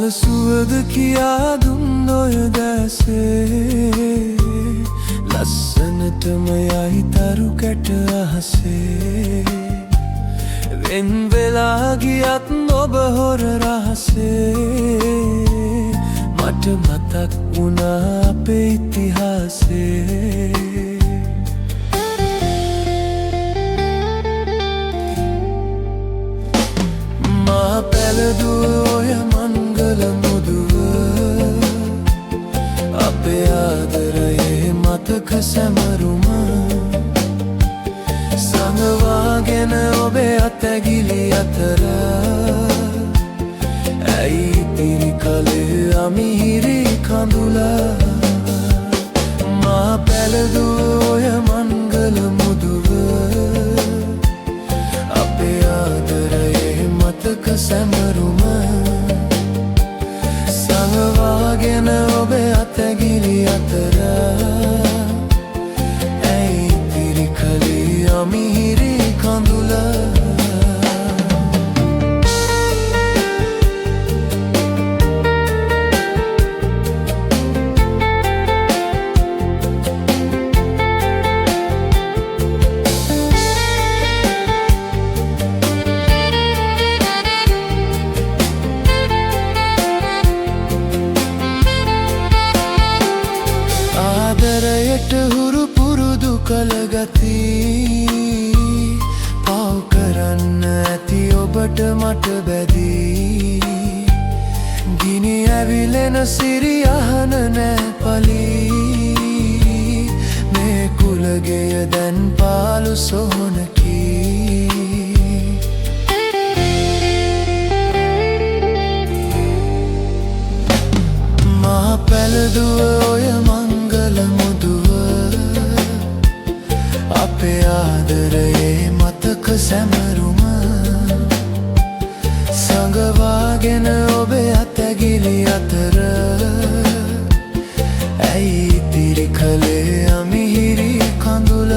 මල සුවඳ කියා දුන් ඔය දැසේ ලස්සනටම යයි තරු කැට අහසේ වෙන් වෙලා ගියත් ඔබ හොර රහසේ මට මතක් වුණා අපේ ඉතිහාසේ මා පැළදුව ඔය මංගල මුදුව අපේ ආදරයේ මතක සැමරුම සඟවාගෙන ඔබේ අතැගිලි අතර ඇයි ඉතිරි කලේ අමිහිරි කඳුල මා පැළදුව ඔය මංගල මුදුව අපේ ආදරයේ මතක සැමරුම සඟවාගෙන ඔබේ අතැගිලි අතර ඇයි ඉතිරි කලේ අමිහිරි කඳුල ආදරයට හුරු පුරුදු කළ ගති පව් කරන්න ඇති ඔබට මට බැදී ගිනි ඇවිලෙන සිරි අහන නෑ පලී මේ කුලගෙය දැන් පාළු සොහොනකි මා පැළදුව ඔය මංගල මුදුව අපේ ආදරයේ මතක සැමරුම සඟවාගෙන ඔබේ අතැගිලි අතර ඇයි ඉතිරි කලේ අමිහිරි කඳුල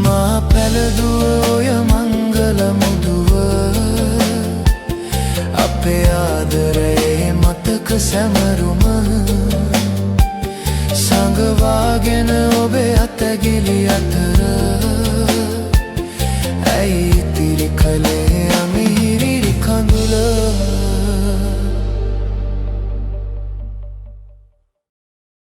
මා පැළදුව ඔය මංගල මුදුව අපේ ආදරයේ මතක සැමරුම සඟවාගෙන ඔබේ අතැගිලි අතර